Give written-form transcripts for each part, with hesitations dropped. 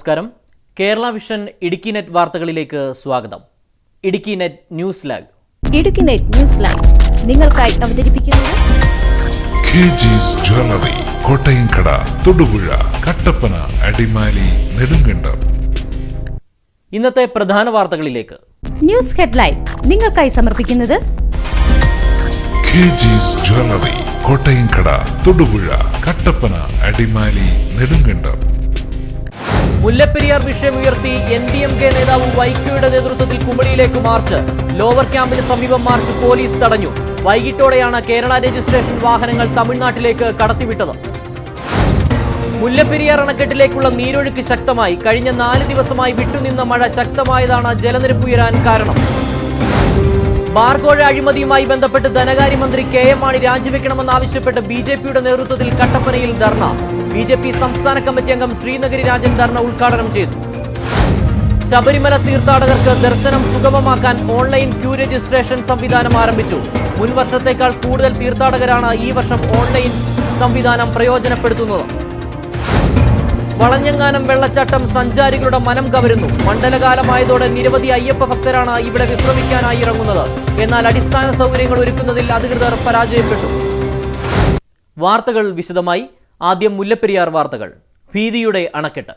നമസ്കാരം. Kerala vision Idukki net വാർത്തകളിലേക്ക് സ്വാഗതം. Idukki net news live. Idukki net news live നിങ്ങൾക്കായി അവതരിപ്പിക്കുന്നത് KG's ജ്വല്ലറി, കോട്ടയംകട, തൊടുപുഴ, കട്ടപ്പന, അടിമാലി, നെടുങ്കണ്ടം. ഇന്നത്തെ പ്രധാന വാർത്തകളിലേക്ക്. ന്യൂസ് ഹെഡ്ലൈൻ നിങ്ങൾക്കായി സമർപ്പിക്കുന്നത് KG's ജ്വല്ലറി, കോട്ടയംകട, തൊടുപുഴ, കട്ടപ്പന, അടിമാലി, നെടുങ്കണ്ടം. മുല്ലപ്പെരിയാർ വിഷയമുയർത്തി NDMK നേതാവ് വൈക്കോയുടെ നേതൃത്വത്തിൽ കുമളിയിലേക്ക് മാർച്ച്. ലോവർ ക്യാമ്പിന് സമീപം മാർച്ച് പോലീസ് തടഞ്ഞു. വൈകിട്ടോടെയാണ് കേരള രജിസ്ട്രേഷൻ വാഹനങ്ങൾ തമിഴ്നാട്ടിലേക്ക് കടത്തിവിട്ടത്. മുല്ലപ്പെരിയാർ അണക്കെട്ടിലേക്കുള്ള നീരൊഴുക്ക് ശക്തമായി. കഴിഞ്ഞ 4 ദിവസമായി വിട്ടുനിന്ന മഴ ശക്തമായതാണ് ജലനിരപ്പ് ഉയരാൻ കാരണം. ബാർകോഴ അഴിമതിയുമായി ബന്ധപ്പെട്ട് ധനകാര്യമന്ത്രി KM മാണി രാജിവെക്കണമെന്നാവശ്യപ്പെട്ട് BJPയുടെ നേതൃത്വത്തിൽ കട്ടപ്പനയിൽ ധർണ. BJP സംസ്ഥാന കമ്മിറ്റി അംഗം ശ്രീനഗരി രാജൻ ധർണ ഉദ്ഘാടനം ചെയ്തു. ശബരിമല തീർത്ഥാടകർക്ക് ദർശനം സുഗമമാക്കാൻ ഓൺലൈൻ ക്യൂ രജിസ്ട്രേഷൻ സംവിധാനം ആരംഭിച്ചു. മുൻ വർഷത്തേക്കാൾ കൂടുതൽ തീർത്ഥാടകരാണ് ഈ വർഷം ഓൺലൈൻ സംവിധാനം പ്രയോജനപ്പെടുത്തുന്നത്. വളഞ്ഞങ്ങാനം വെള്ളച്ചാട്ടം സഞ്ചാരികളുടെ മനം കവരുന്നു. മണ്ഡലകാലമായതോടെ നിരവധി അയ്യപ്പ ഭക്തരാണ് ഇവിടെ വിശ്രമിക്കാനായി ഇറങ്ങുന്നത്. എന്നാൽ അടിസ്ഥാന സൗകര്യങ്ങൾ ഒരുക്കുന്നതിൽ അധികൃതർ പരാജയപ്പെട്ടു. വാർത്തകൾ വിശദമായി. ആദ്യം മുല്ലപ്പെരിയാർ വാർത്തകൾ. ഭീതിയുടെ അണക്കെട്ട്.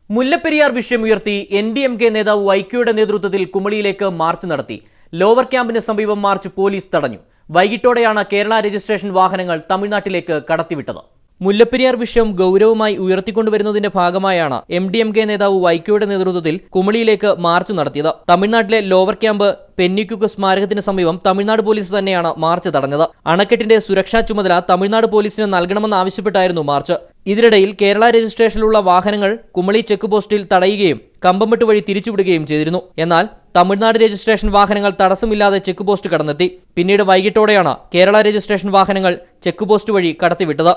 മുല്ലപ്പെരിയാർ വിഷയമുയർത്തി NDMK നേതാവ് വൈക്കോയുടെ നേതൃത്വത്തിൽ കുമളിയിലേക്ക് മാർച്ച് നടത്തി. ലോവർ ക്യാമ്പിന് സമീപം മാർച്ച് പോലീസ് തടഞ്ഞു. വൈകിട്ടോടെയാണ് കേരള രജിസ്ട്രേഷൻ വാഹനങ്ങൾ തമിഴ്നാട്ടിലേക്ക് കടത്തിവിട്ടത്. മുല്ലപ്പെരിയാർ വിഷയം ഗൗരവമായി ഉയർത്തിക്കൊണ്ടുവരുന്നതിന്റെ ഭാഗമായാണ് MDMK നേതാവ് വൈക്കോയുടെ നേതൃത്വത്തിൽ കുമളിയിലേക്ക് മാർച്ച് നടത്തിയത്. തമിഴ്നാട്ടിലെ ലോവർ ക്യാമ്പ് പെന്നിക്കുക്ക് സ്മാരകത്തിന് സമീപം തമിഴ്നാട് പോലീസ് തന്നെയാണ് മാർച്ച് തടഞ്ഞത്. അണക്കെട്ടിന്റെ സുരക്ഷാ ചുമതല തമിഴ്നാട് പോലീസിന് നൽകണമെന്നാവശ്യപ്പെട്ടായിരുന്നു മാർച്ച്. ഇതിനിടയിൽ കേരള രജിസ്ട്രേഷനിലുള്ള വാഹനങ്ങൾ കുമളി ചെക്ക് പോസ്റ്റിൽ തടയുകയും കമ്പംമെട്ട് വഴി തിരിച്ചുവിടുകയും ചെയ്തിരുന്നു. എന്നാൽ തമിഴ്നാട് രജിസ്ട്രേഷൻ വാഹനങ്ങൾ തടസ്സമില്ലാതെ ചെക്ക് പോസ്റ്റ് കടന്നെത്തി. പിന്നീട് വൈകിട്ടോടെയാണ് കേരള രജിസ്ട്രേഷൻ വാഹനങ്ങൾ ചെക്ക് പോസ്റ്റ് വഴി കടത്തിവിട്ടത്.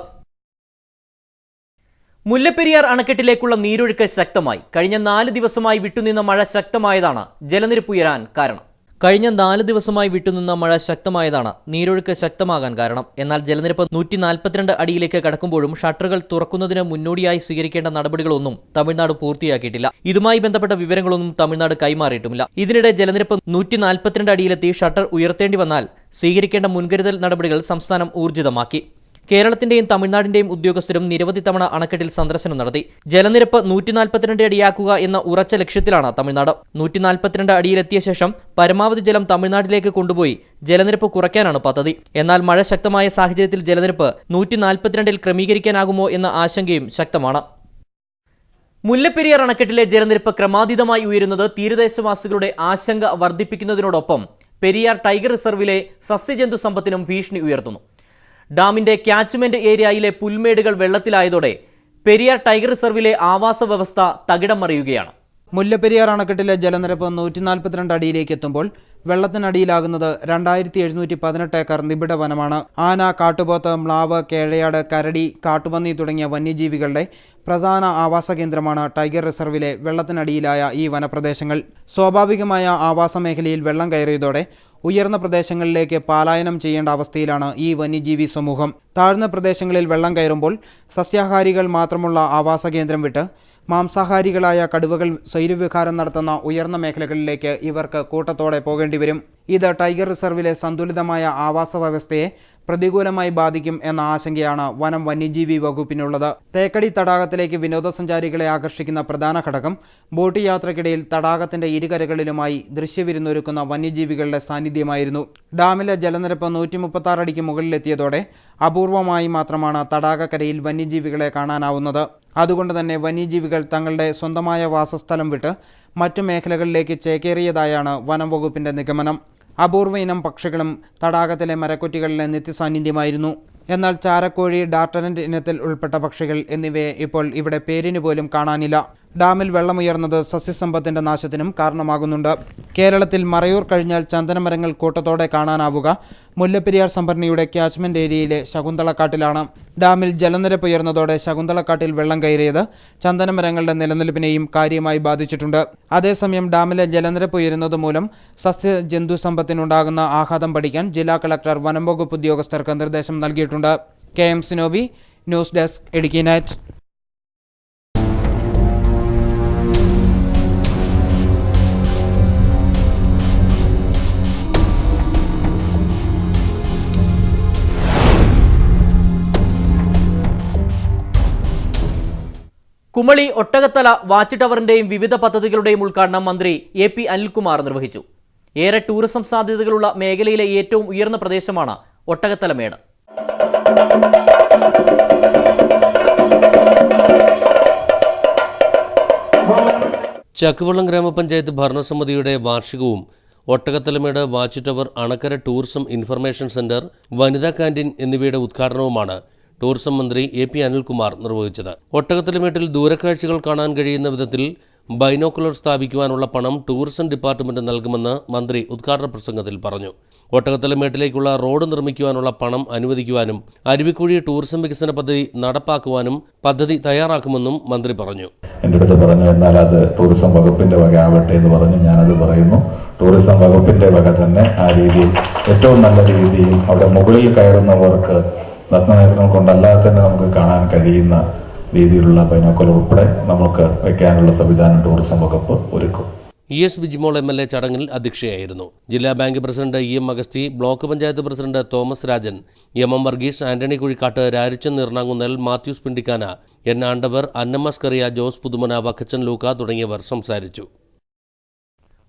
മുല്ലപ്പെരിയാർ അണക്കെട്ടിലേക്കുള്ള നീരൊഴുക്ക് ശക്തമായി. കഴിഞ്ഞ 4 ദിവസമായി വിട്ടുനിന്ന മഴ ശക്തമായതാണ് ജലനിരപ്പ് ഉയരാൻ കാരണം. നീരൊഴുക്ക് ശക്തമാകാൻ കാരണം. എന്നാൽ ജലനിരപ്പ് 142 അടിയിലേക്ക് കടക്കുമ്പോഴും ഷട്ടറുകൾ തുറക്കുന്നതിന് മുന്നോടിയായി സ്വീകരിക്കേണ്ട നടപടികളൊന്നും തമിഴ്നാട് പൂർത്തിയാക്കിയിട്ടില്ല. ഇതുമായി ബന്ധപ്പെട്ട വിവരങ്ങളൊന്നും തമിഴ്നാട് കൈമാറിയിട്ടുമില്ല. ഇതിനിടെ ജലനിരപ്പ് 142 അടിയിലെത്തി ഷട്ടർ ഉയർത്തേണ്ടി വന്നാൽ സ്വീകരിക്കേണ്ട മുൻകരുതൽ നടപടികൾ സംസ്ഥാനം ഊർജിതമാക്കി. കേരളത്തിന്റെയും തമിഴ്നാടിന്റെയും ഉദ്യോഗസ്ഥരും നിരവധി തവണ അണക്കെട്ടിൽ സന്ദർശനം നടത്തി. ജലനിരപ്പ് 142 അടിയാക്കുക എന്ന ഉറച്ച ലക്ഷ്യത്തിലാണ് തമിഴ്നാട്. 142 അടിയിലെത്തിയ ശേഷം പരമാവധി ജലം തമിഴ്നാട്ടിലേക്ക് കൊണ്ടുപോയി ജലനിരപ്പ് കുറയ്ക്കാനാണ് പദ്ധതി. എന്നാൽ മഴ ശക്തമായ സാഹചര്യത്തിൽ ജലനിരപ്പ് 142 ക്രമീകരിക്കാനാകുമോ എന്ന ആശങ്കയും ശക്തമാണ്. മുല്ലപ്പെരിയാർ അണക്കെട്ടിലെ ജലനിരപ്പ് ക്രമാതീതമായി ഉയരുന്നത് തീരദേശവാസികളുടെ ആശങ്ക വർദ്ധിപ്പിക്കുന്നതിനോടൊപ്പം പെരിയാർ ടൈഗർ റിസർവിലെ സസ്യജന്തു സമ്പത്തിനും ഭീഷണി ഉയർത്തുന്നു. ഡാമിന്റെ ക്യാച്ച്മെന്റ് ഏരിയയിലെ പുൽമേടുകൾ വെള്ളത്തിലായതോടെ പെരിയാർ ടൈഗർ റിസർവിലെ ആവാസ വ്യവസ്ഥ തകിടം മറിയുകയാണ്. മുല്ലപ്പെരിയാർ അണക്കെട്ടിലെ ജലനിരപ്പ് 142 അടിയിലേക്ക് എത്തുമ്പോൾ വെള്ളത്തിനടിയിലാകുന്നത് 2718 ഏക്കർ നിബിഡ വനമാണ്. ആന, കാട്ടുപോത്ത്, മ്ലാവ്, കേഴയാട്, കരടി, കാട്ടുപന്നി തുടങ്ങിയ വന്യജീവികളുടെ പ്രധാന ആവാസ കേന്ദ്രമാണ് ടൈഗർ റിസർവിലെ വെള്ളത്തിനടിയിലായ ഈ വനപ്രദേശങ്ങൾ. സ്വാഭാവികമായ ആവാസ മേഖലയിൽ വെള്ളം കയറിയതോടെ ഉയർന്ന പ്രദേശങ്ങളിലേക്ക് പലായനം ചെയ്യേണ്ട അവസ്ഥയിലാണ് ഈ വന്യജീവി സമൂഹം. താഴ്ന്ന പ്രദേശങ്ങളിൽ വെള്ളം കയറുമ്പോൾ സസ്യാഹാരികൾ മാത്രമുള്ള ആവാസ കേന്ദ്രം വിട്ട് മാംസാഹാരികളായ കടുവകൾ സ്വൈരവിഹാരം നടത്തുന്ന ഉയർന്ന മേഖലകളിലേക്ക് ഇവർക്ക് കൂട്ടത്തോടെ പോകേണ്ടി വരും. ഇത് ടൈഗർ റിസർവിലെ സന്തുലിതമായ ആവാസ വ്യവസ്ഥയെ പ്രതികൂലമായി ബാധിക്കും എന്ന ആശങ്കയാണ് വനം വന്യജീവി വകുപ്പിനുള്ളത്. തേക്കടി തടാകത്തിലേക്ക് വിനോദസഞ്ചാരികളെ ആകർഷിക്കുന്ന പ്രധാന ഘടകം ബോട്ട് യാത്രയ്ക്കിടയിൽ തടാകത്തിന്റെ ഇരുകരകളിലുമായി ദൃശ്യവിരുന്നൊരുക്കുന്ന വന്യജീവികളുടെ സാന്നിധ്യമായിരുന്നു. ഡാമിലെ ജലനിരപ്പ് 136 അടിക്ക് മുകളിലെത്തിയതോടെ അപൂർവമായി മാത്രമാണ് തടാകക്കരയിൽ വന്യജീവികളെ കാണാനാവുന്നത്. അതുകൊണ്ട് തന്നെ വന്യജീവികൾ തങ്ങളുടെ സ്വന്തമായ വാസസ്ഥലം വിട്ട് മറ്റു മേഖലകളിലേക്ക് ചേക്കേറിയതായാണ് വനം വകുപ്പിന്റെ നിഗമനം. അപൂർവ ഇനം പക്ഷികളും തടാകത്തിലെ മരക്കൊറ്റികളിലെ നിത്യസാന്നിധ്യമായിരുന്നു. എന്നാൽ ചാരക്കോഴി, ഡാർട്ടനന്റ് ഇനത്തിൽ ഉൾപ്പെട്ട പക്ഷികൾ എന്നിവയെ ഇപ്പോൾ ഇവിടെ പേരിന് പോലും കാണാനില്ല. ഡാമിൽ വെള്ളമുയർന്നത് സസ്യസമ്പത്തിന്റെ നാശത്തിനും കാരണമാകുന്നുണ്ട്. കേരളത്തിൽ മറയൂർ കഴിഞ്ഞാൽ ചന്ദനമരങ്ങൾ കൂട്ടത്തോടെ കാണാനാവുക മുല്ലപ്പെരിയാർ സംഭരണിയുടെ ക്യാച്ച്മെന്റ് ഏരിയയിലെ ശകുന്തളക്കാട്ടിലാണ്. ഡാമിൽ ജലനിരപ്പ് ഉയർന്നതോടെ ശകുന്തളക്കാട്ടിൽ വെള്ളം കയറിയത് ചന്ദനമരങ്ങളുടെ നിലനിൽപ്പിനെയും കാര്യമായി ബാധിച്ചിട്ടുണ്ട്. അതേസമയം ഡാമിലെ ജലനിരപ്പ് ഉയരുന്നത് മൂലം സസ്യജന്തു സമ്പത്തിനുണ്ടാകുന്ന ആഘാതം പഠിക്കാൻ ജില്ലാ കളക്ടർ വനം വകുപ്പ് ഉദ്യോഗസ്ഥർക്ക് നിർദ്ദേശം നൽകിയിട്ടുണ്ട്. KM Sinobi, news desk, Idukki net. Kumily Ottakathala watch ടവറിന്റെയും വിവിധ പദ്ധതികളുടെയും ഉദ്ഘാടനം മന്ത്രി AP അനിൽകുമാർ നിർവഹിച്ചു. ഏറെ ടൂറിസം സാധ്യതകളുള്ള മേഖലയിലെ ഏറ്റവും ഉയർന്ന പ്രദേശമാണ് ഒട്ടകത്തല മേട്. ചക്കുവള്ളം ഗ്രാമപഞ്ചായത്ത് ഭരണസമിതിയുടെ വാർഷികവും Ottakathalamedu watch tower, Anakkara tourism information centre, വനിതാ കാന്റീൻ എന്നിവയുടെ ഉദ്ഘാടനവുമാണ് ടൂറിസം മന്ത്രി AP അനിൽകുമാർ നിർവഹിച്ചത്. ഒട്ടകത്തലമേട്ടിൽ ദൂരക്കാഴ്ചകൾ കാണാൻ കഴിയുന്ന വിധത്തിൽ ബൈനോക്കുലർ സ്ഥാപിക്കുവാനുള്ള പണം ടൂറിസം ഡിപ്പാർട്ട്മെന്റ് നൽകുമെന്ന് മന്ത്രി ഉദ്ഘാടന പ്രസംഗത്തിൽ പറഞ്ഞു. ഒട്ടകത്തലമേട്ടിലേക്കുള്ള റോഡ് നിർമ്മിക്കുവാനുള്ള പണം അനുവദിക്കുവാനും അരുവിക്കുഴി ടൂറിസം വികസന പദ്ധതി നടപ്പാക്കുവാനും പദ്ധതി തയ്യാറാക്കുമെന്നും മന്ത്രി പറഞ്ഞു. എൻ്റെ അടുത്ത് പറഞ്ഞു, എന്നാൽ അത് ടൂറിസം വകുപ്പിന്റെ വക ആവട്ടെ എന്ന് പറഞ്ഞു. ഞാനത് പറയുന്നു, ടൂറിസം വകുപ്പിന്റെ വക തന്നെ ആ രീതിയിൽ ഏറ്റവും നല്ല രീതിയിൽ അവിടെ മുകളിൽ കയറുന്നവർക്ക് നഗ്നനേത്രങ്ങൾ കൊണ്ടല്ലാതെ തന്നെ നമുക്ക് കാണാൻ കഴിയുന്ന രീതിയിലുള്ള ബൈനോക്കുലർ ഉൾപ്പെടെ നമുക്ക് വയ്ക്കാനുള്ള സംവിധാനം ടൂറിസം വകുപ്പ് ഒരുക്കും. ES ബിജിമോൾ MLA ചടങ്ങിൽ അധ്യക്ഷയായിരുന്നു. ജില്ലാ bank president EM Agasthi, block panchayat president Thomas Rajan, MM Varghese, Antony Kuzhikkattu, Rarichan Neernankunnel, Mathews Pindikkana, N Andavar, Annamma Scaria, Jose Puthumana, Vakkachan Luka തുടങ്ങിയവർ സംസാരിച്ചു.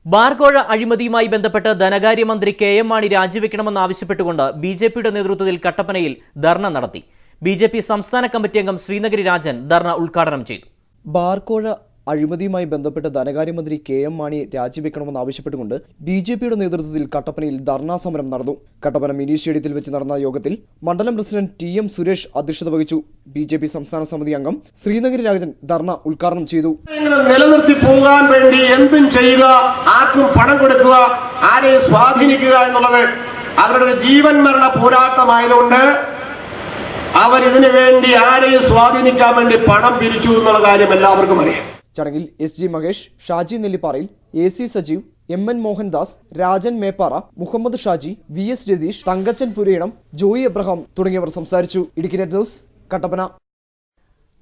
ബാർകോഴ അഴിമതിയുമായി ബന്ധപ്പെട്ട് ധനകാര്യമന്ത്രി KM മാണി രാജിവെക്കണമെന്നാവശ്യപ്പെട്ടുകൊണ്ട് BJPയുടെ നേതൃത്വത്തിൽ കട്ടപ്പനയിൽ ധർണ നടത്തി. BJP സംസ്ഥാന കമ്മിറ്റി അംഗം ശ്രീനഗരി രാജൻ ധർണ ഉദ്ഘാടനം ചെയ്തു. ബാർകോഴ അഴിമതിയുമായി ബന്ധപ്പെട്ട് ധനകാര്യമന്ത്രി KM മാണി രാജിവെക്കണമെന്നാവശ്യപ്പെട്ടുകൊണ്ട് BJPയുടെ നേതൃത്വത്തിൽ കട്ടപ്പനയിൽ ധർണാ സമരം നടന്നു. കട്ടപ്പന മിനി സ്റ്റേഡിയത്തിൽ വെച്ച് നടന്ന യോഗത്തിൽ മണ്ഡലം പ്രസിഡന്റ് TM സുരേഷ് അധ്യക്ഷത വഹിച്ചു. BJP സംസ്ഥാന സമിതി അംഗം ശ്രീനഗരി രാജൻ ധർണ ഉദ്ഘാടനം ചെയ്തു. നിലനിർത്തി പോകാൻ വേണ്ടി എന്തും ചെയ്യുക, ആർക്കും പണം കൊടുക്കുക, ആരെയും സ്വാധീനിക്കുക എന്നുള്ളത് അവരുടെ ഒരു ജീവൻ മരണ പോരാട്ടമായതുകൊണ്ട് അവരിതിനു വേണ്ടി ആരെയും സ്വാധീനിക്കാൻ വേണ്ടി പണം പിരിച്ചു എന്നുള്ള കാര്യം എല്ലാവർക്കും അറിയാം. ചടങ്ങിൽ SG മഹേഷ്, ഷാജി നെല്ലിപ്പാറയിൽ, AC Sajeev, MN Mohandas, Rajan Meppara, Muhammad Shaji, VS Ratheesh, Thankachan Purayidam, Joy Abraham തുടങ്ങിയവർ സംസാരിച്ചു. Idukki net news, Kattappana.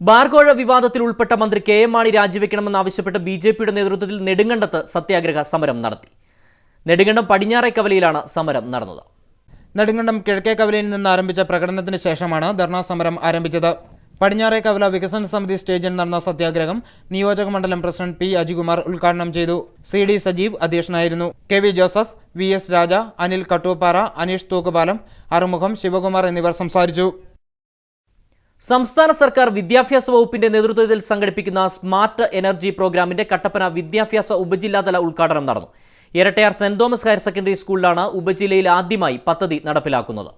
ബാർകോഴ വിവാദത്തിൽ ഉൾപ്പെട്ട മന്ത്രി KM മാണി രാജിവെക്കണമെന്നാവശ്യപ്പെട്ട് BJPയുടെ നേതൃത്വത്തിൽ നെടുങ്കണ്ടത്ത് സത്യാഗ്രഹ സമരം നടത്തി. നെടുങ്കണ്ടം പടിഞ്ഞാറേ കവലയിലാണ് സമരം നടന്നത്. നെടുങ്കണ്ടം കിഴക്കേ കവലയിൽ നിന്ന് ആരംഭിച്ച പ്രകടനത്തിന് ശേഷമാണ് ധർണാ സമരം ആരംഭിച്ചത്. പടിഞ്ഞാറേ കവല വികസന സമിതി സ്റ്റേജിൽ നടന്ന സത്യാഗ്രഹം നിയോജക മണ്ഡലം പ്രസിഡന്റ് P അജികുമാർ ഉദ്ഘാടനം ചെയ്തു. CD സജീവ് അധ്യക്ഷനായിരുന്നു. KV ജോസഫ്, VS രാജ, അനിൽ കട്ടൂപ്പാറ, അനീഷ് തൂക്കുപാലം, അറുമുഖം, ശിവകുമാർ എന്നിവർ സംസാരിച്ചു. സംസ്ഥാന സർക്കാർ വിദ്യാഭ്യാസ വകുപ്പിന്റെ നേതൃത്വത്തിൽ സംഘടിപ്പിക്കുന്ന സ്മാർട്ട് എനർജി പ്രോഗ്രാമിന്റെ കട്ടപ്പന വിദ്യാഭ്യാസ ഉപജില്ലാതല ഉദ്ഘാടനം നടന്നു. ഇരട്ടയാർ സെന്റ് തോമസ് ഹയർ സെക്കൻഡറി സ്കൂളിലാണ് ഉപജില്ലയിൽ ആദ്യമായി പദ്ധതി നടപ്പിലാക്കുന്നത്.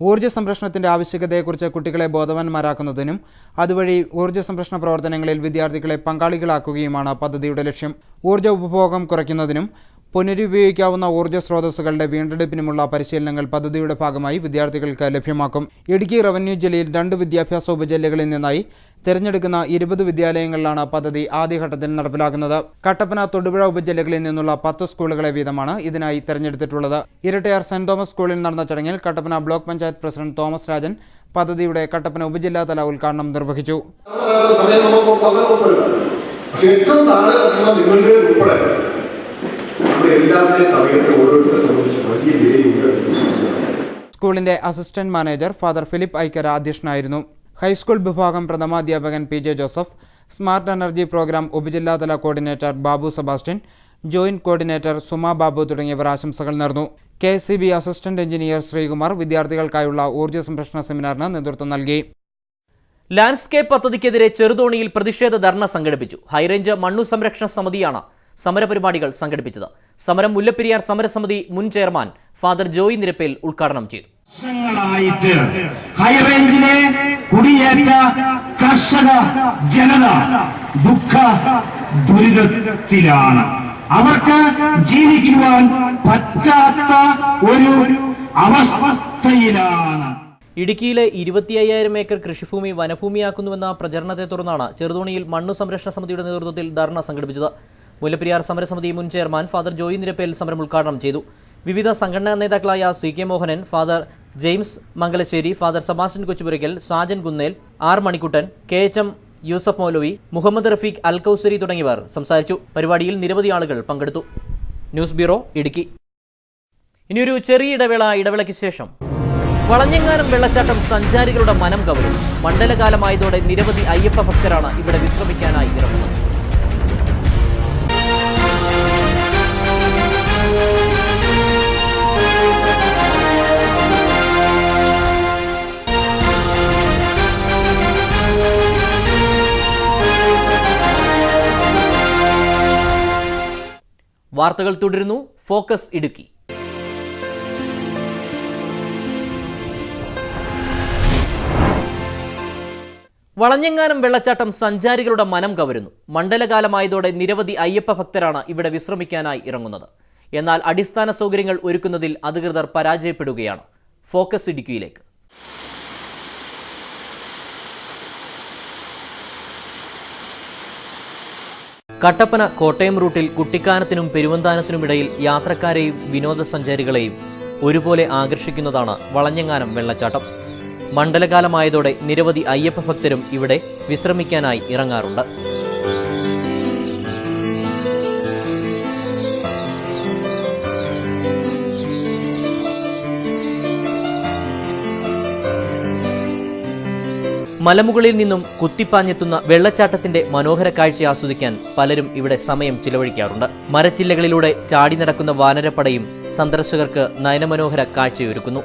ഊർജ്ജ സംരക്ഷണത്തിന്റെ ആവശ്യകതയെക്കുറിച്ച് കുട്ടികളെ ബോധവാന്മാരാക്കുന്നതിനും അതുവഴി ഊർജ്ജ സംരക്ഷണ പ്രവർത്തനങ്ങളിൽ വിദ്യാർത്ഥികളെ പങ്കാളികളാക്കുകയുമാണ് പദ്ധതിയുടെ ലക്ഷ്യം. ഊർജ്ജ ഉപഭോഗം കുറയ്ക്കുന്നതിനും പുനരുപയോഗിക്കാവുന്ന ഊർജ്ജ സ്രോതസ്സുകളുടെ വീണ്ടെടുപ്പിനുമുള്ള പരിശീലനങ്ങൾ പദ്ധതിയുടെ ഭാഗമായി വിദ്യാർത്ഥികൾക്ക് ലഭ്യമാക്കും. ഇടുക്കി റവന്യൂ ജില്ലയിൽ 2 വിദ്യാഭ്യാസ ഉപജില്ലകളിൽ നിന്നായി തിരഞ്ഞെടുക്കുന്ന 20 വിദ്യാലയങ്ങളിലാണ് പദ്ധതി ആദ്യഘട്ടത്തിൽ നടപ്പിലാക്കുന്നത്. കട്ടപ്പന, തൊടുപുഴ ഉപജില്ലകളിൽ നിന്നുള്ള 10 സ്കൂളുകളെ വീതമാണ് ഇതിനായി തിരഞ്ഞെടുത്തിട്ടുള്ളത്. ഇരട്ടയാർ സെന്റ് തോമസ് സ്കൂളിൽ നടന്ന ചടങ്ങിൽ കട്ടപ്പന ബ്ലോക്ക് പഞ്ചായത്ത് പ്രസിഡന്റ് തോമസ് രാജൻ പദ്ധതിയുടെ കട്ടപ്പന ഉപജില്ലാതല ഉദ്ഘാടനം നിർവഹിച്ചു. സ്കൂളിന്റെ assistant manager father Philip Aikkara അധ്യക്ഷനായിരുന്നു. ഹൈസ്കൂൾ വിഭാഗം പ്രഥമാധ്യാപകൻ PJ Joseph, smart energy programme ഉപജില്ലാതല coordinator Babu Sebastian, joint coordinator Suma Babu തുടങ്ങിയവർ ആശംസകൾ നേർന്നു. KSCB അസിസ്റ്റന്റ് എഞ്ചിനീയർ ശ്രീകുമാർ വിദ്യാർത്ഥികൾക്കായുള്ള ഊർജ്ജ സംരക്ഷണ സെമിനാറിന് നേതൃത്വം നൽകി. ലാൻഡ്സ്കേപ്പ് പദ്ധതിക്കെതിരെ ചെറുതോണിയിൽ പ്രതിഷേധ ധർണ സംഘടിപ്പിച്ചു. ഹൈറേഞ്ച് മണ്ണു സംരക്ഷണ സമിതിയാണ് സമരപരിപാടികൾ സംഘടിപ്പിച്ചത്. സമരം മുല്ലപ്പെരിയാർ സമരസമിതി മുൻ ചെയർമാൻ ഫാദർ ജോയി നിരപ്പേൽ ഉദ്ഘാടനം ചെയ്തു. വർഷങ്ങളായിട്ട് ഹൈറേഞ്ചിലെ കുടിയേറ്റ കർഷക ജനത ദുഃഖ ദുരിതത്തിലാണ്. അവർക്ക് ജീവിക്കുവാൻ പറ്റാത്ത ഒരു അവസ്ഥയിലാണ്. ഇടുക്കിയിലെ 25,000 ഏക്കർ കൃഷിഭൂമി വനഭൂമിയാക്കുന്നുവെന്ന പ്രചരണത്തെ തുടർന്നാണ് ചെറുതോണിയിൽ മണ്ണു സംരക്ഷണ സമിതിയുടെ നേതൃത്വത്തിൽ ധർണ സംഘടിപ്പിച്ചത്. മുല്ലപ്പെരിയാർ സമരസമിതി മുൻ ചെയർമാൻ ഫാദർ ജോയി നിരപ്പേൽ സമരം ഉദ്ഘാടനം ചെയ്തു. വിവിധ സംഘടനാ നേതാക്കളായ CK Mohanan, father James Mangalassery, father Sebastian Kochupurackal, Sajan Kunnel, R Manikuttan, KHM Yusuf Moulavi, Muhammad Rafeeq Al Kousari തുടങ്ങിയവർ സംസാരിച്ചു. പരിപാടിയിൽ നിരവധി ആളുകൾ പങ്കെടുത്തു. News bureau, Idukki. ഇനിയൊരു ചെറിയ ഇടവേളയ്ക്ക് ശേഷം വളഞ്ഞെങ്ങാനം വെള്ളച്ചാട്ടം സഞ്ചാരികളുടെ മനം കവരുന്നു. മണ്ഡലകാലമായതോടെ നിരവധി അയ്യപ്പ ഭക്തരാണ് ഇവിടെ വിശ്രമിക്കാനായി ഇറങ്ങുന്നത്. വാർത്തകൾ തുടരുന്നു. ഫോക്കസ് ഇടുക്കി. വളഞ്ഞെങ്ങാനം വെള്ളച്ചാട്ടം സഞ്ചാരികളുടെ മനം കവരുന്നു. മണ്ഡലകാലമായതോടെ നിരവധി അയ്യപ്പ ഭക്തരാണ് ഇവിടെ വിശ്രമിക്കാനായി ഇറങ്ങുന്നത്. എന്നാൽ അടിസ്ഥാന സൗകര്യങ്ങൾ ഒരുക്കുന്നതിൽ അധികൃതർ പരാജയപ്പെടുകയാണ്. ഫോക്കസ് ഇടുക്കിയിലേക്ക്. കട്ടപ്പന കോട്ടയം റൂട്ടിൽ കുട്ടിക്കാനത്തിനും പെരുവന്താനത്തിനുമിടയിൽ യാത്രക്കാരെയും വിനോദസഞ്ചാരികളെയും ഒരുപോലെ ആകർഷിക്കുന്നതാണ് വളഞ്ഞെങ്ങാനം വെള്ളച്ചാട്ടം. മണ്ഡലകാലമായതോടെ നിരവധി അയ്യപ്പ ഭക്തരും ഇവിടെ വിശ്രമിക്കാനായി ഇറങ്ങാറുണ്ട്. മലമുകളിൽ നിന്നും കുത്തിപ്പാഞ്ഞെത്തുന്ന വെള്ളച്ചാട്ടത്തിന്റെ മനോഹര കാഴ്ച ആസ്വദിക്കാൻ പലരും ഇവിടെ സമയം ചിലവഴിക്കാറുണ്ട്. മരച്ചില്ലകളിലൂടെ ചാടി നടക്കുന്ന വാനരപ്പടയും സന്ദർശകർക്ക് നയനമനോഹര കാഴ്ചയൊരുക്കുന്നു.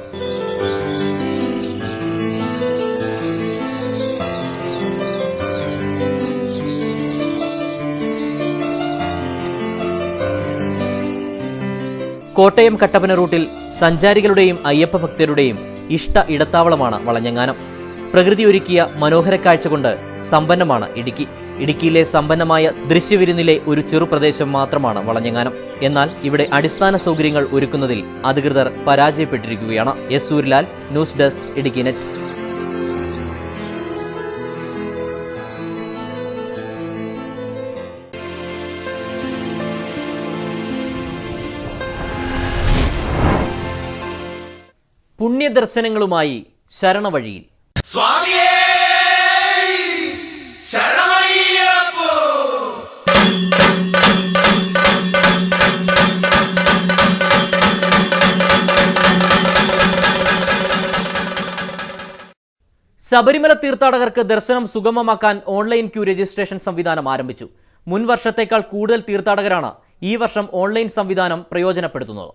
കോട്ടയം കട്ടപ്പന റൂട്ടിൽ സഞ്ചാരികളുടെയും അയ്യപ്പ ഭക്തരുടെയും ഇഷ്ട ഇടത്താവളമാണ് വളഞ്ഞെങ്ങാനം. പ്രകൃതി ഒരുക്കിയ മനോഹര കാഴ്ച കൊണ്ട് സമ്പന്നമാണ് ഇടുക്കി. ഇടുക്കിയിലെ സമ്പന്നമായ ദൃശ്യവിരുന്നിലെ ഒരു ചെറുപ്രദേശം മാത്രമാണ് വളഞ്ഞെങ്ങാനം. എന്നാൽ ഇവിടെ അടിസ്ഥാന സൗകര്യങ്ങൾ ഒരുക്കുന്നതിൽ അധികൃതർ പരാജയപ്പെട്ടിരിക്കുകയാണ്. S Suryalal, news desk, Idukki net. പുണ്യദർശനങ്ങളുമായി ശരണവഴിയിൽ. ശബരിമല തീർത്ഥാടകർക്ക് ദർശനം സുഗമമാക്കാൻ ഓൺലൈൻ ക്യൂ രജിസ്ട്രേഷൻ സംവിധാനം ആരംഭിച്ചു. മുൻ വർഷത്തേക്കാൾ കൂടുതൽ തീർത്ഥാടകരാണ് ഈ വർഷം ഓൺലൈൻ സംവിധാനം പ്രയോജനപ്പെടുത്തുന്നത്.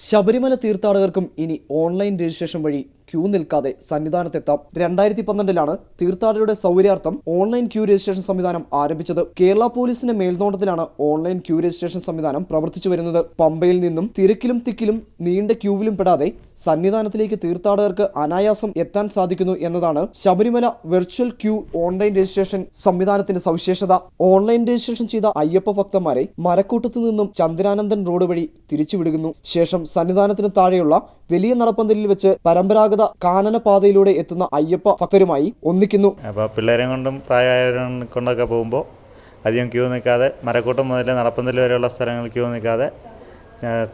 ശബരിമല തീർത്ഥാടകർക്കും ഇനി ഓൺലൈൻ രജിസ്ട്രേഷൻ വഴി ക്യൂ നിൽക്കാതെ സന്നിധാനത്തെത്താം. 2012 തീർത്ഥാടകരുടെ സൗകര്യാർത്ഥം ഓൺലൈൻ ക്യൂ രജിസ്ട്രേഷൻ സംവിധാനം ആരംഭിച്ചത്. കേരള പോലീസിന്റെ മേൽനോട്ടത്തിലാണ് ഓൺലൈൻ ക്യൂ രജിസ്ട്രേഷൻ സംവിധാനം പ്രവർത്തിച്ചു വരുന്നത്. പമ്പയിൽ നിന്നും തിരക്കിലും തിക്കിലും നീണ്ട ക്യൂവിലും പെടാതെ സന്നിധാനത്തിലേക്ക് തീർത്ഥാടകർക്ക് അനായാസം എത്താൻ സാധിക്കുന്നു എന്നതാണ് Sabarimala virtual queue online registration സംവിധാനത്തിന്റെ സവിശേഷത. ഓൺലൈൻ രജിസ്ട്രേഷൻ ചെയ്ത അയ്യപ്പ ഭക്തന്മാരെ മരക്കൂട്ടത്തു നിന്നും ചന്ദ്രാനന്ദൻ റോഡ് വഴി തിരിച്ചുവിടുന്നു. ശേഷം സന്നിധാനത്തിന് താഴെയുള്ള വലിയ നടപ്പന്തലിൽ വെച്ച് പരമ്പരാഗത കാനന പാതയിലൂടെ എത്തുന്ന അയ്യപ്പ ഭക്തരുമായി ഒന്നിക്കുന്നു. അപ്പോൾ പിള്ളേരെ കൊണ്ടും പ്രായമായവരെ കൊണ്ടൊക്കെ പോകുമ്പോൾ അധികം ക്യൂ നിൽക്കാതെ മരക്കൂട്ടം മുതൽ നടപ്പന്തൽ വരെയുള്ള സ്ഥലങ്ങളിൽ ക്യൂ നിൽക്കാതെ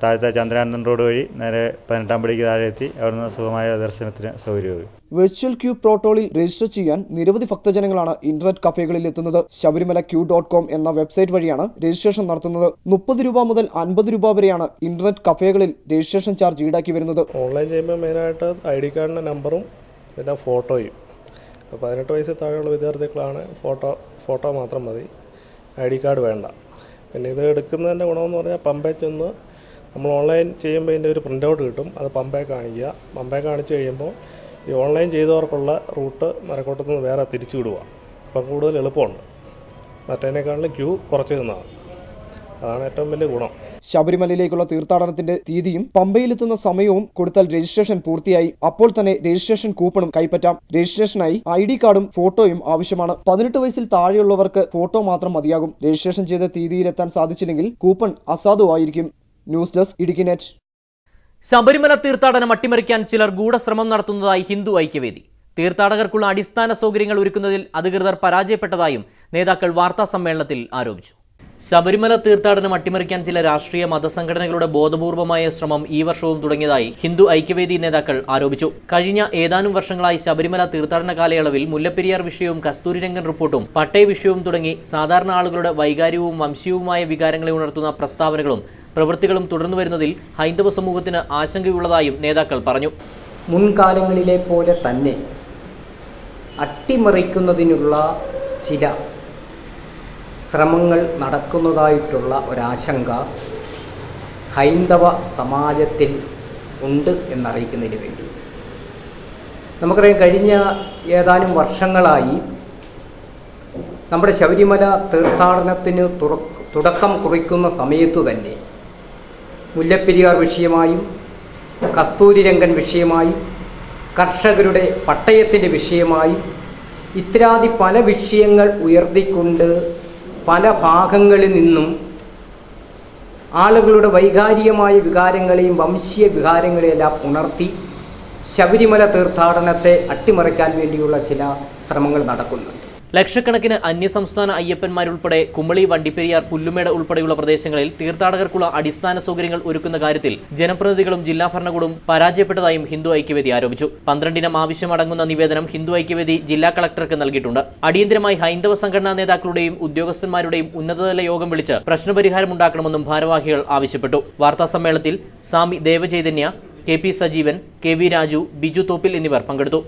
താഴത്തെ ചന്ദ്രാനന്ദൻ റോഡ് വഴി നേരെ 18 പടിക്ക് താഴെ എത്തി അവിടുന്ന് സുഖമായ ദർശനത്തിന് സൗകര്യമാകും. വെർച്വൽ ക്യൂ പ്രോട്ടോളിൽ രജിസ്റ്റർ ചെയ്യാൻ നിരവധി ഭക്തജനങ്ങളാണ് ഇന്റർനെറ്റ് കഫേകളിൽ എത്തുന്നത്. ശബരിമല ക്യൂ.com എന്ന വെബ്സൈറ്റ് വഴിയാണ് രജിസ്ട്രേഷൻ നടത്തുന്നത്. 30 രൂപ മുതൽ 50 രൂപ വരെയാണ് ഇന്റർനെറ്റ് കഫേകളിൽ രജിസ്ട്രേഷൻ ചാർജ് ഈടാക്കി വരുന്നത്. ഓൺലൈൻ ചെയ്യുമ്പോൾ മെയിനായിട്ട് ID കാർഡിൻ്റെ നമ്പറും പിന്നെ ഫോട്ടോയും. 18 വയസ്സിൽ താഴെയുള്ള വിദ്യാർത്ഥികളാണ് ഫോട്ടോ മാത്രം മതി, ID കാർഡ് വേണ്ട. പിന്നെ ഇത് എടുക്കുന്നതിൻ്റെ ഗുണമെന്ന് പറഞ്ഞാൽ പമ്പയിൽ ചെന്ന് നമ്മൾ ഓൺലൈൻ ചെയ്യുമ്പോൾ ഇതിൻ്റെ ഒരു പ്രിൻ്റ് ഔട്ട് കിട്ടും. അത് പമ്പയെ കാണിക്കുക. പമ്പയെ കാണിച്ചു കഴിയുമ്പോൾ ഈ ഓൺലൈൻ ചെയ്തവർക്കുള്ള റൂട്ട് മരക്കോട്ടത്തു നിന്ന് വേറെ തിരിച്ചു വിടുക. അപ്പം കൂടുതൽ എളുപ്പമുണ്ട്. മറ്റേതിനേക്കാളും ക്യൂ കുറച്ച് നിന്നാണ്. അതാണ് ഏറ്റവും വലിയ ഗുണം. ശബരിമലയിലേക്കുള്ള തീർത്ഥാടനത്തിന്റെ തീയതിയും പമ്പയിലെത്തുന്ന സമയവും കൊടുത്താൽ രജിസ്ട്രേഷൻ പൂർത്തിയായി. അപ്പോൾ തന്നെ രജിസ്ട്രേഷൻ കൂപ്പണും കൈപ്പറ്റാം. രജിസ്ട്രേഷനായി ID കാർഡും ഫോട്ടോയും ആവശ്യമാണ്. 18 വയസ്സിൽ താഴെയുള്ളവർക്ക് ഫോട്ടോ മാത്രം മതിയാകും. രജിസ്ട്രേഷൻ ചെയ്ത തീയതിയിലെത്താൻ സാധിച്ചില്ലെങ്കിൽ കൂപ്പൺ അസാധുവായിരിക്കും. News desk Idukki net. Sabarimala തീർത്ഥാടനം അട്ടിമറിക്കാൻ ചിലർ ഗൂഢശ്രമം നടത്തുന്നതായി ഹിന്ദു ഐക്യവേദി. തീർത്ഥാടകർക്കുള്ള അടിസ്ഥാന സൗകര്യങ്ങൾ ഒരുക്കുന്നതിൽ അധികൃതർ പരാജയപ്പെട്ടതായും നേതാക്കൾ വാർത്താസമ്മേളനത്തിൽ ആരോപിച്ചു. ശബരിമല തീർത്ഥാടനം അട്ടിമറിക്കാൻ ചില രാഷ്ട്രീയ മതസംഘടനകളുടെ ബോധപൂർവമായ ശ്രമം ഈ വർഷവും തുടങ്ങിയതായി ഹിന്ദു ഐക്യവേദി നേതാക്കൾ ആരോപിച്ചു. കഴിഞ്ഞ ഏതാനും വർഷങ്ങളായി ശബരിമല തീർത്ഥാടന കാലയളവിൽ മുല്ലപ്പെരിയാർ വിഷയവും കസ്തൂരിരംഗൻ റിപ്പോർട്ടും പട്ടയ വിഷയവും തുടങ്ങി സാധാരണ ആളുകളുടെ വൈകാരികവും വംശീയവുമായ വികാരങ്ങളെ ഉണർത്തുന്ന പ്രസ്താവനകളും പ്രവൃത്തികളും തുടർന്നു വരുന്നതിൽ ഹൈന്ദവ സമൂഹത്തിന് ആശങ്കയുള്ളതായും നേതാക്കൾ പറഞ്ഞു. മുൻകാലങ്ങളിലെ പോലെ തന്നെ അട്ടിമറിക്കുന്നതിനുള്ള ചില ശ്രമങ്ങൾ നടക്കുന്നതായിട്ടുള്ള ഒരാശങ്ക ഹൈന്ദവ സമാജത്തിൽ ഉണ്ട് എന്നറിയിക്കുന്നതിന് വേണ്ടി നമുക്കറിയാം, കഴിഞ്ഞ ഏതാനും വർഷങ്ങളായി നമ്മുടെ ശബരിമല തീർത്ഥാടനത്തിന് തുടക്കം കുറിക്കുന്ന സമയത്തു തന്നെ മുല്ലപ്പെരിയാർ വിഷയമായും കസ്തൂരിരംഗൻ വിഷയമായും കർഷകരുടെ പട്ടയത്തിൻ്റെ വിഷയമായും ഇത്യാദി പല വിഷയങ്ങൾ ഉയർത്തിക്കൊണ്ട് പല ഭാഗങ്ങളിൽ നിന്നും ആളുകളുടെ വൈകാരികമായ വികാരങ്ങളെയും വംശീയ വികാരങ്ങളെയെല്ലാം ഉണർത്തി ശബരിമല തീർത്ഥാടനത്തെ അട്ടിമറിക്കാൻ വേണ്ടിയുള്ള ചില ശ്രമങ്ങൾ നടക്കുന്നുണ്ട്. ലക്ഷക്കണക്കിന് അന്യസംസ്ഥാന അയ്യപ്പന്മാരുൾപ്പെടെ കുമളി, വണ്ടിപ്പെരിയാർ, പുല്ലുമേട് ഉൾപ്പെടെയുള്ള പ്രദേശങ്ങളിൽ തീർത്ഥാടകർക്കുള്ള അടിസ്ഥാന സൗകര്യങ്ങൾ ഒരുക്കുന്ന കാര്യത്തിൽ ജനപ്രതിനിധികളും ജില്ലാ ഭരണകൂടവും പരാജയപ്പെട്ടതായും ഹിന്ദു ഐക്യവേദി ആരോപിച്ചു. 12 ആവശ്യമടങ്ങുന്ന നിവേദനം ഹിന്ദു ഐക്യവേദി ജില്ലാ കളക്ടർക്ക് നൽകിയിട്ടുണ്ട്. അടിയന്തരമായി ഹൈന്ദവ സംഘടനാ നേതാക്കളുടെയും ഉദ്യോഗസ്ഥന്മാരുടെയും ഉന്നതതല യോഗം വിളിച്ച് പ്രശ്നപരിഹാരമുണ്ടാക്കണമെന്നും ഭാരവാഹികൾ ആവശ്യപ്പെട്ടു. വാർത്താസമ്മേളനത്തിൽ സ്വാമി ദേവചൈതന്യ, KP സജീവൻ, KV രാജു, ബിജു തോപ്പിൽ എന്നിവർ പങ്കെടുത്തു.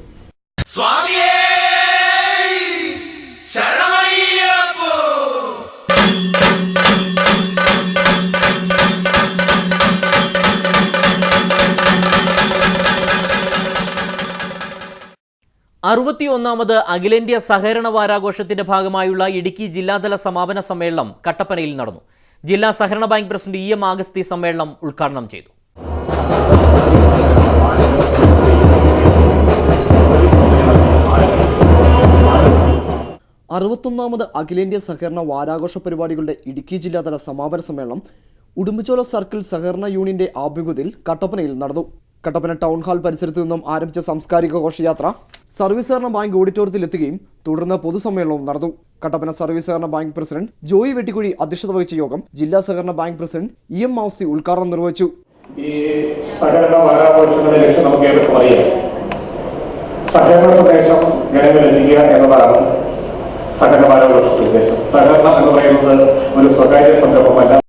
61ാമത് അഖിലേന്ത്യാ സഹകരണ വാരാഘോഷത്തിന്റെ ഭാഗമായുള്ള ഇടുക്കി ജില്ലാതല സമാപന സമ്മേളനം കട്ടപ്പനയിൽ നടന്നു. ജില്ലാ സഹകരണ ബാങ്ക് പ്രസിഡന്റ് EM ആഗസ്തി സമ്മേളനം ഉദ്ഘാടനം ചെയ്തു. അറുപത്തൊന്നാമത് അഖിലേന്ത്യാ സഹകരണ വാരാഘോഷ പരിപാടികളുടെ ഇടുക്കി ജില്ലാതല സമാപന സമ്മേളനം ഉടുമ്പുചോല സർക്കിൾ സഹകരണ യൂണിയന്റെ ആഭിമുഖ്യത്തിൽ കട്ടപ്പനയിൽ നടന്നു. കട്ടപ്പന ടൗൺ ഹാൾ പരിസരത്തു നിന്നും ആരംഭിച്ച സാംസ്കാരിക ഘോഷയാത്ര സർവീസ് സഹകരണ ബാങ്ക് ഓഡിറ്റോറിയത്തിലെത്തുകയും തുടർന്ന് പൊതുസമ്മേളനവും നടന്നു. കട്ടപ്പന സർവീസ് സഹകരണ ബാങ്ക് പ്രസിഡന്റ് ജോയി വെട്ടിക്കുഴി അധ്യക്ഷത വഹിച്ച യോഗം ജില്ലാ സഹകരണ ബാങ്ക് പ്രസിഡന്റ് EM മാവസ്തി ഉദ്ഘാടനം നിർവഹിച്ചു. ഈ സഹകരണ വാരാഘോഷങ്ങളുടെ ലക്ഷ്യം നമുക്ക് ഏവർക്കും അറിയാം. സഹകരണ സന്ദേശം ജനങ്ങളിലെത്തിക്കുക എന്നതാണ് സഹകരണ വാരാഘോഷത്തിന്റെ ഉദ്ദേശം. സഹകരണം എന്ന് പറയുന്നത് ഒരു സ്വകാര്യ സംരംഭമല്ല.